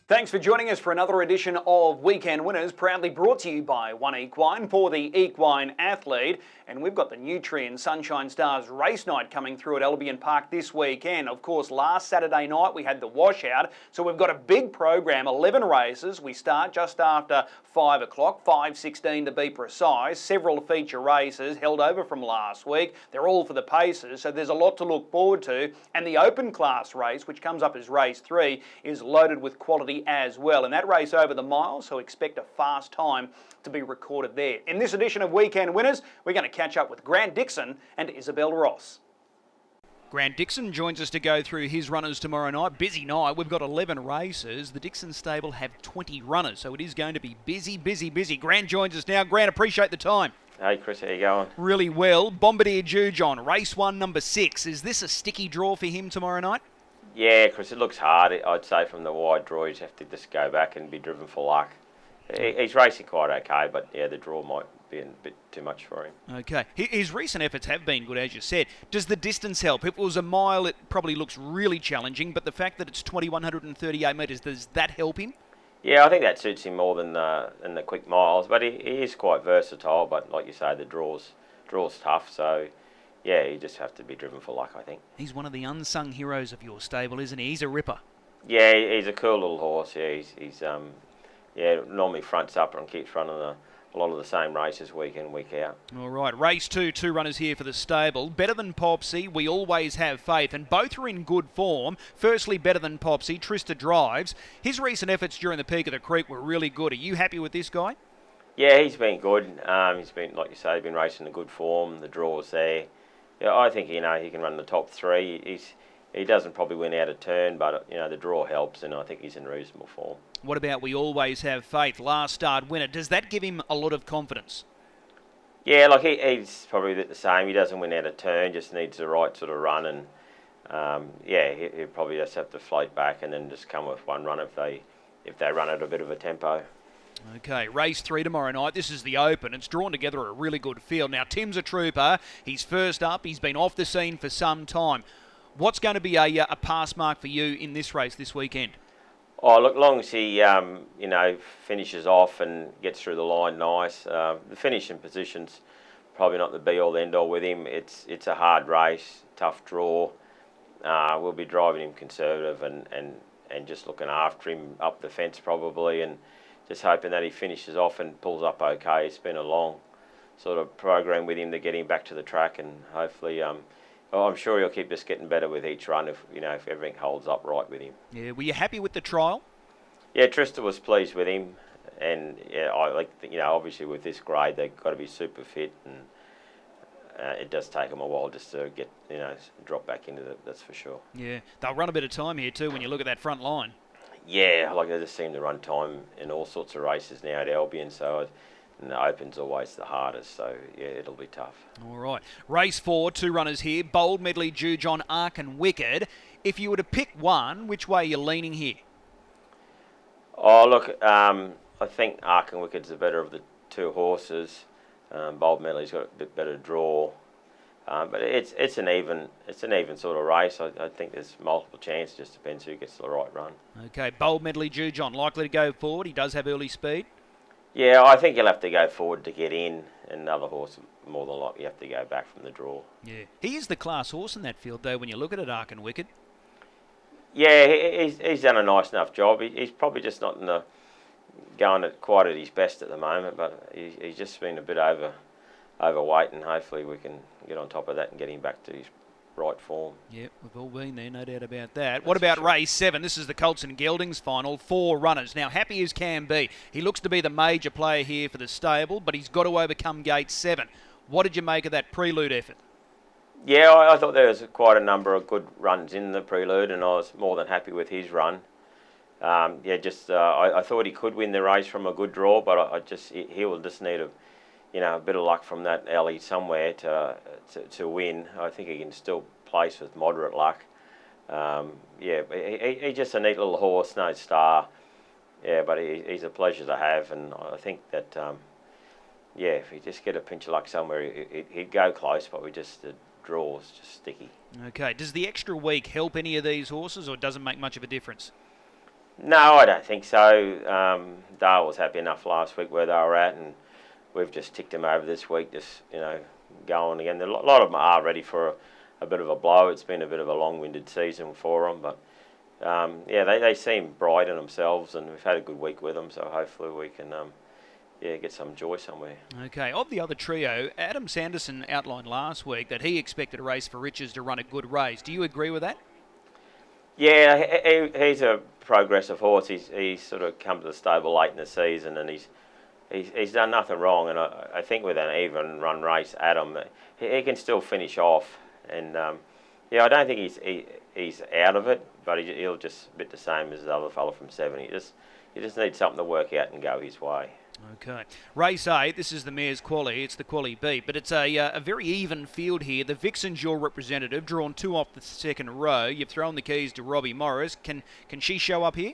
Thanks for joining us for another edition of Weekend Winners, proudly brought to you by One Equine for the equine athlete. And we've got the Nutrien Sunshine Stars race night coming through at Albion Park this weekend. Of course, last Saturday night we had the washout, so we've got a big program, 11 races. We start just after 5 o'clock, 5:16 to be precise. Several feature races held over from last week. They're all for the paces, so there's a lot to look forward to. And the open class race, which comes up as race 3, is loaded with quality as well. And that race over the mile, so expect a fast time to be recorded there. In this edition of Weekend Winners, we're going to catch up with Grant Dixon and Isobel Ross. Grant Dixon joins us to go through his runners tomorrow night. Busy night. We've got 11 races. The Dixon stable have 20 runners, so it is going to be busy, busy, busy. Grant joins us now. Grant, appreciate the time. Hey Chris, how you going? Really well. Bombardier Jujon, race 1, number 6. Is this a sticky draw for him tomorrow night? Yeah, Chris, it looks hard. I'd say from the wide draw, you just have to just go back and be driven for luck. He's racing quite okay, but yeah, the draw might be a bit too much for him. Okay. His recent efforts have been good, as you said. Does the distance help? If it was a mile, it probably looks really challenging, but the fact that it's 2,138 metres, does that help him? Yeah, I think that suits him more than the quick miles, but he is quite versatile, but like you say, the draw's tough, so yeah, you just have to be driven for luck, I think. He's one of the unsung heroes of your stable, isn't he? He's a ripper. Yeah, he's a cool little horse. Yeah, he's normally fronts up and keeps running a lot of the same races week in, week out. All right, race 2, 2 runners here for the stable. Better Than Popsy, We Always Have Faith, and both are in good form. Firstly, Better Than Popsy, Trista drives. His recent efforts during the peak of the creek were really good. Are you happy with this guy? Yeah, he's been good. He's been, like you say, been racing in good form. The draw's there. Yeah, I think he can run the top 3. He doesn't probably win out of turn, but the draw helps, and I think he's in reasonable form. What about We Always Have Faith, last start winner? Does that give him a lot of confidence? Yeah, like he's probably the same. He doesn't win out of turn, just needs the right sort of run, and he'll probably just have to float back and then just come with one run if they run at a bit of a tempo. Okay, race 3 tomorrow night. This is the Open. It's drawn together a really good field. Now, Tim's a trooper. He's first up. He's been off the scene for some time. What's going to be a pass mark for you in this race this weekend? Oh, look, long as he, finishes off and gets through the line nice. The finishing position's probably not the be-all, end-all with him. It's a hard race, tough draw. We'll be driving him conservative and just looking after him up the fence probably, and just hoping that he finishes off and pulls up okay. It's been a long sort of program with him to get him back to the track, and hopefully, I'm sure he'll keep just getting better with each run if everything holds up right with him. Yeah, were you happy with the trial? Yeah, Trista was pleased with him, and yeah, obviously with this grade they've got to be super fit, and it does take them a while just to get drop back into it. That's for sure. Yeah, they'll run a bit of time here too when you look at that front line. Yeah, like they just seem to run time in all sorts of races now at Albion, so the Open's always the hardest, so yeah, it'll be tough. All right. Race 4, 2 runners here. Bold Medley, Jujon, Ark and Wicked. If you were to pick one, which way are you leaning here? Oh, look, I think Ark and Wicked's the better of the two horses. Bold Medley's got a bit better draw. But it's an even sort of race. I think there's multiple chances. Just depends who gets the right run. Okay, Bold Medley Jujon likely to go forward. He does have early speed. Yeah, I think he'll have to go forward to get in, and another horse more than likely have to go back from the draw. Yeah, he is the class horse in that field though. When you look at it, Ark and Wicked. Yeah, he's done a nice enough job. He's probably just not going quite at his best at the moment, but he's just been a bit overweight, and hopefully we can get on top of that and get him back to his right form. Yeah, we've all been there, no doubt about that. What about race 7? This is the Colts and Geldings final, 4 runners. Now, happy as can be. He looks to be the major player here for the stable, but he's got to overcome gate 7. What did you make of that prelude effort? Yeah, I thought there was quite a number of good runs in the prelude, and I was more than happy with his run. I thought he could win the race from a good draw, but he will just need a bit of luck from that alley somewhere to win. I think he can still place with moderate luck. He's just a neat little horse, no star. Yeah, but he's a pleasure to have, and I think that if he just get a pinch of luck somewhere, he'd go close. But the draw's just sticky. Okay, does the extra week help any of these horses, or doesn't make much of a difference? No, I don't think so. Dale was happy enough last week where they were at, and we've just ticked them over this week, just, going again. A lot of them are ready for a bit of a blow. It's been a bit of a long-winded season for them, but they seem bright in themselves, and we've had a good week with them, so hopefully we can get some joy somewhere. Okay, of the other trio, Adam Sanderson outlined last week that he expected a race for Riches to run a good race. Do you agree with that? Yeah, he's a progressive horse. He's sort of come to the stable late in the season, and he's done nothing wrong. And I think with an even run race, Adam, he can still finish off. And I don't think he's out of it, but he'll just a bit the same as the other fella from 7. He just needs something to work out and go his way. Okay. Race 8, this is the mare's quali. It's the quali B, but it's a very even field here. The Vixen's your representative, drawn 2 off the second row. You've thrown the keys to Robbie Morris. Can she show up here?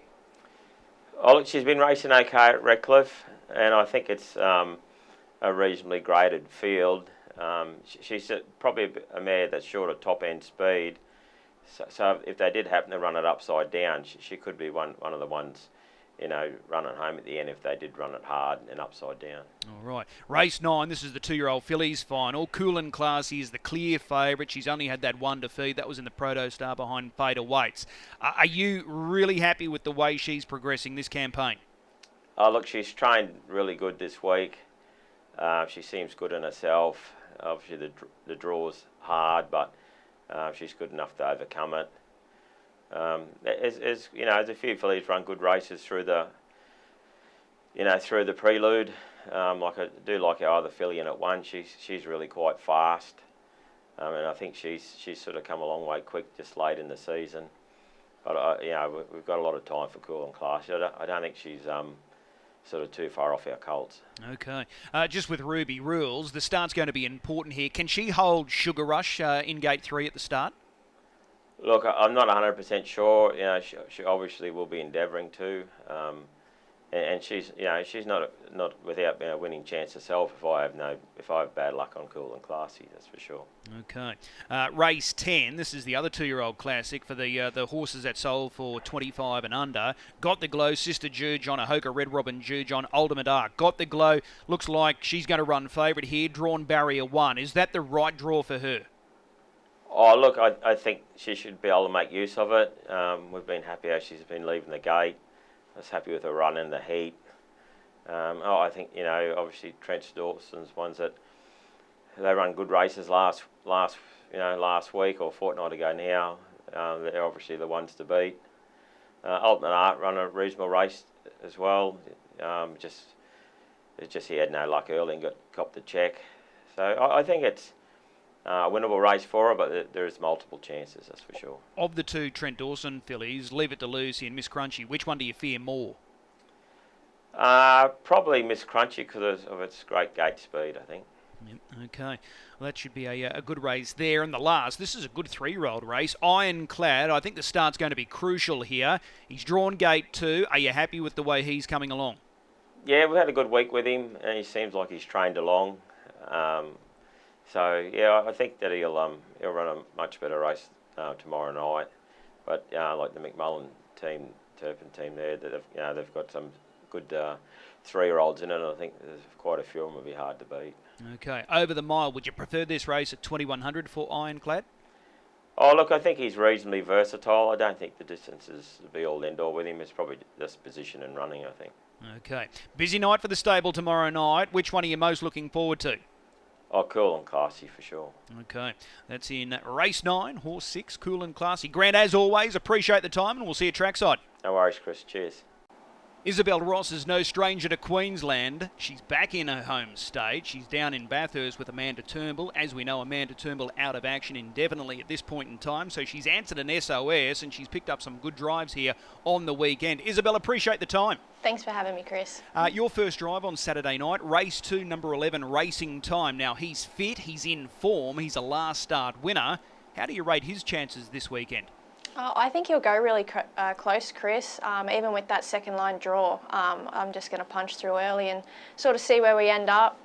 Oh, look, she's been racing okay at Redcliffe, and I think it's a reasonably graded field. She's probably a mare that's short of top-end speed, so if they did happen to run it upside down, she could be one of the ones, running home at the end if they did run it hard and upside down. All right. Race 9, this is the 2-year-old fillies final. Cool and Classy is the clear favourite. She's only had that one defeat. That was in the Proto Star behind Fader Waits. Are you really happy with the way she's progressing this campaign? Oh, look, she's trained really good this week. She seems good in herself. Obviously, the draw's hard, but she's good enough to overcome it. There's a few fillies run good races through the prelude. Like I do like our other filly in at 1. She's really quite fast, and I think she's sort of come a long way quick just late in the season. But we've got a lot of time for Cool and Classy. I don't think she's sort of too far off our colts. Okay. Just with Ruby Rules, the start's going to be important here. Can she hold Sugar Rush in gate 3 at the start? Look, I'm not 100% sure. She obviously will be endeavouring to, and she's not without a winning chance herself. If I have bad luck on Cool and Classy, that's for sure. Okay. Race 10. This is the other 2-year-old classic for the horses that sold for 25 and under. Got the Glow, Sister Juge on Ahoka, Red Robin Juge on Ultimate Arc. Got the Glow. Looks like she's going to run favourite here. Drawn barrier 1. Is that the right draw for her? Oh, look, I think she should be able to make use of it. We've been happy how she's been leaving the gate. I was happy with her run in the heat. I think, obviously Trent Dawson's ones that they run good races last week or fortnight ago now. They're obviously the ones to beat. Ultimate Art run a reasonable race as well. It's just he had no luck early and copped the check. So I think it's a winnable race for her, but there is multiple chances, that's for sure. Of the 2 Trent Dawson fillies, Leave It to Lucy and Miss Crunchy, which one do you fear more? Probably Miss Crunchy because of its great gate speed, I think. Yep, okay. Well, that should be a good race there. And the last, this is a good 3-year-old race. Ironclad, I think the start's going to be crucial here. He's drawn gate 2. Are you happy with the way he's coming along? Yeah, we've had a good week with him, and he seems like he's trained along. I think that he'll run a much better race tomorrow night. But like the McMullen team, Turpin team there, they've got some good 3-year-olds in it, and I think there's quite a few of them will be hard to beat. Okay, over the mile, would you prefer this race at 2100 for Ironclad? Oh, look, I think he's reasonably versatile. I don't think the distance is the be-all, end-all with him. It's probably just position and running, I think. Okay, busy night for the stable tomorrow night. Which one are you most looking forward to? Oh, Cool and Classy for sure. Okay, that's in race 9, horse 6, Cool and Classy. Grant, as always, appreciate the time, and we'll see you trackside. No worries, Chris. Cheers. Isobel Ross is no stranger to Queensland. She's back in her home state. She's down in Bathurst with Amanda Turnbull. As we know, Amanda Turnbull out of action indefinitely at this point in time, so she's answered an SOS and she's picked up some good drives here on the weekend. Isobel, appreciate the time. Thanks for having me, Chris. Your first drive on Saturday night, race 2, number 11, Racing Time. Now, he's fit, he's in form, he's a last start winner. How do you rate his chances this weekend? I think he'll go really close, Chris, even with that second line draw. I'm just going to punch through early and sort of see where we end up.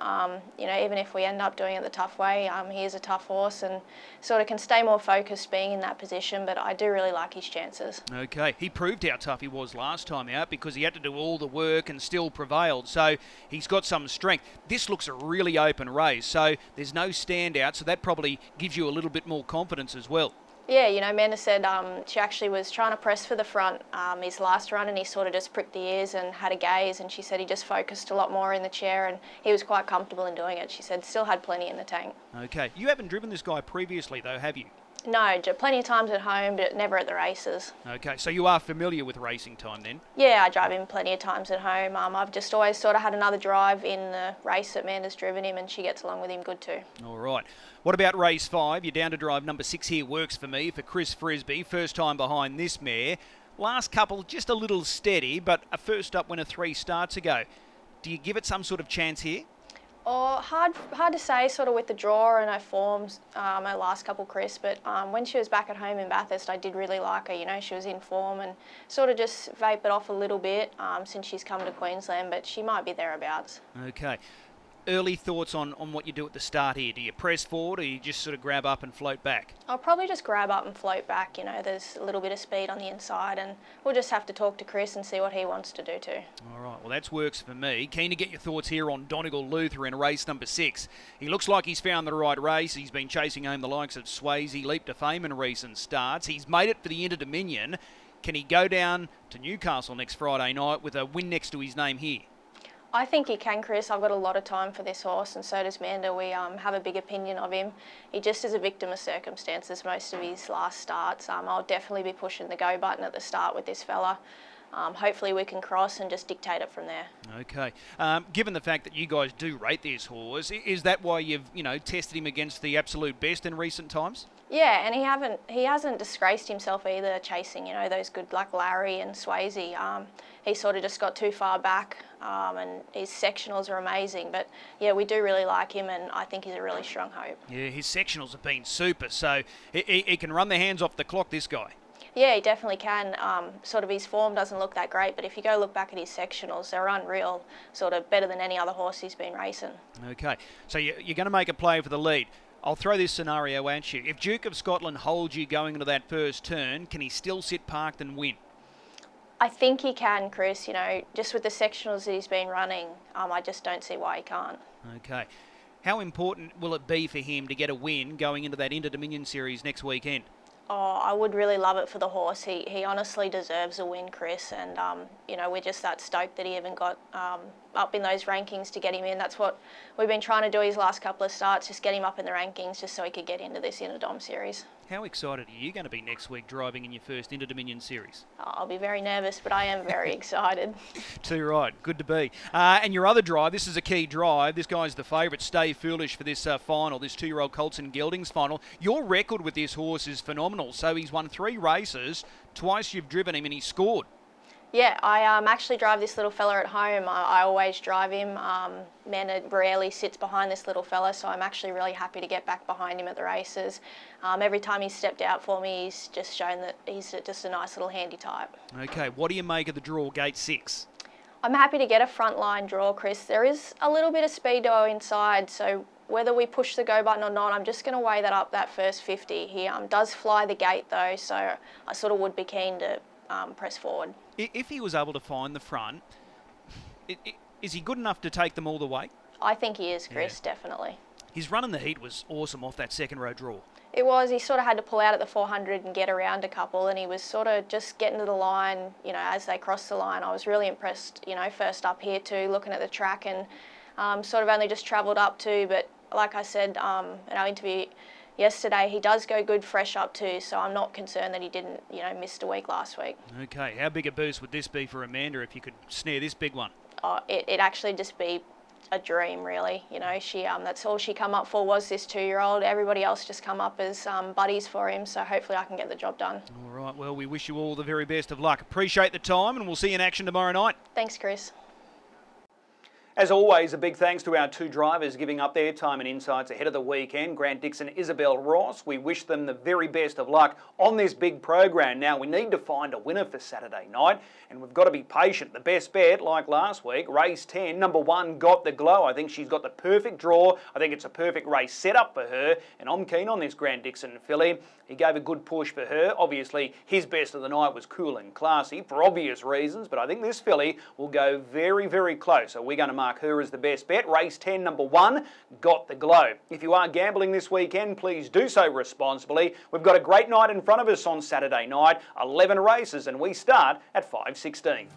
Even if we end up doing it the tough way, he is a tough horse and sort of can stay more focused being in that position, but I do really like his chances. Okay, he proved how tough he was last time out because he had to do all the work and still prevailed, so he's got some strength. This looks a really open race, so there's no standout, so that probably gives you a little bit more confidence as well. Yeah, Amanda said she actually was trying to press for the front his last run, and he sort of just pricked the ears and had a gaze, and she said he just focused a lot more in the chair and he was quite comfortable in doing it. She said still had plenty in the tank. Okay, you haven't driven this guy previously though, have you? No, plenty of times at home, but never at the races. Okay, so you are familiar with racing time then? Yeah, I drive him plenty of times at home. I've just always sort of had another drive in the race that Amanda's driven him, and she gets along with him good too. All right. What about race 5? You're down to drive number 6 here, Works For Me, for Chris Barsby. First time behind this mare. Last couple, just a little steady, but a first up winner 3 starts ago. Do you give it some sort of chance here? Oh, hard to say, sort of with the draw and her forms, her last couple, Chris. But when she was back at home in Bathurst, I did really like her. She was in form and sort of just vapoured off a little bit since she's come to Queensland, but she might be thereabouts. Okay. Early thoughts on what you do at the start here. Do you press forward or you just sort of grab up and float back? I'll probably just grab up and float back. There's a little bit of speed on the inside, and we'll just have to talk to Chris and see what he wants to do too. All right, well, that's Works For Me. Keen to get your thoughts here on Donegal Luther in race number 6. He looks like he's found the right race. He's been chasing home the likes of Swayze, Leap to Fame in recent starts. He's made it for the Inter Dominion. Can he go down to Newcastle next Friday night with a win next to his name here? I think he can, Chris. I've got a lot of time for this horse, and so does Amanda. We have a big opinion of him. He just is a victim of circumstances most of his last starts. I'll definitely be pushing the go button at the start with this fella. Hopefully we can cross and just dictate it from there. Okay. Given the fact that you guys do rate this horse, is that why you've tested him against the absolute best in recent times? Yeah, and he hasn't disgraced himself either chasing those good like Larry and Swayze. He sort of just got too far back, and his sectionals are amazing. But yeah, we do really like him, and I think he's a really strong hope. Yeah, his sectionals have been super, so he can run the hands off the clock, this guy. Yeah, he definitely can. Sort of his form doesn't look that great, but if you go look back at his sectionals, they're unreal, sort of better than any other horse he's been racing. Okay, so you're going to make a play for the lead. I'll throw this scenario at you. If Duke of Scotland holds you going into that first turn, can he still sit parked and win? I think he can, Chris. Just with the sectionals that he's been running, I just don't see why he can't. Okay. How important will it be for him to get a win going into that Inter Dominion Series next weekend? Oh, I would really love it for the horse. He honestly deserves a win, Chris, and we're just that stoked that he even got up in those rankings to get him in. That's what we've been trying to do his last couple of starts, just get him up in the rankings just so he could get into this Interdom Series. How excited are you going to be next week driving in your first Inter Dominion Series? I'll be very nervous, but I am very excited. Too right. Good to be. And your other drive, this is a key drive. This guy's the favourite, Stay Foolish, for this final, this 2-year-old Colts and Geldings final. Your record with this horse is phenomenal. So he's won 3 races. Twice you've driven him and he's scored. Yeah, I actually drive this little fella at home. I always drive him. Amanda rarely sits behind this little fella, so I'm actually really happy to get back behind him at the races. Every time he's stepped out for me, he's just shown that he's just a nice little handy type. Okay, what do you make of the draw, gate 6? I'm happy to get a front line draw, Chris. There is a little bit of speed to go inside, so whether we push the go button or not, I'm just going to weigh that up that first 50. He does fly the gate though, so I sort of would be keen to press forward. If he was able to find the front, is he good enough to take them all the way? I think he is, Chris, definitely. His run in the heat was awesome off that second row draw. It was. He sort of had to pull out at the 400 and get around a couple, and he was sort of just getting to the line, as they crossed the line. I was really impressed, first up here too, looking at the track, and sort of only just travelled up too, but like I said in our interview yesterday, he does go good fresh up too, so I'm not concerned that he didn't, missed a week last week. Okay, how big a boost would this be for Amanda if you could snare this big one? It'd actually just be a dream, really. She that's all she come up for was this 2-year-old. Everybody else just come up as buddies for him, so hopefully I can get the job done. All right, well, we wish you all the very best of luck. Appreciate the time, and we'll see you in action tomorrow night. Thanks, Chris. As always, a big thanks to our two drivers giving up their time and insights ahead of the weekend, Grant Dixon, Isobel Ross. We wish them the very best of luck on this big program. Now, we need to find a winner for Saturday night, and we've got to be patient. The best bet, like last week, race 10, number 1, Got the Glow. I think she's got the perfect draw. I think it's a perfect race setup for her, and I'm keen on this Grant Dixon filly. He gave a good push for her. Obviously, his best of the night was Cool and Classy for obvious reasons, but I think this filly will go very, very close. So we're going to mark her as the best bet. Race 10, number 1, Got the Glow. If you are gambling this weekend, please do so responsibly. We've got a great night in front of us on Saturday night, 11 races, and we start at 5:16.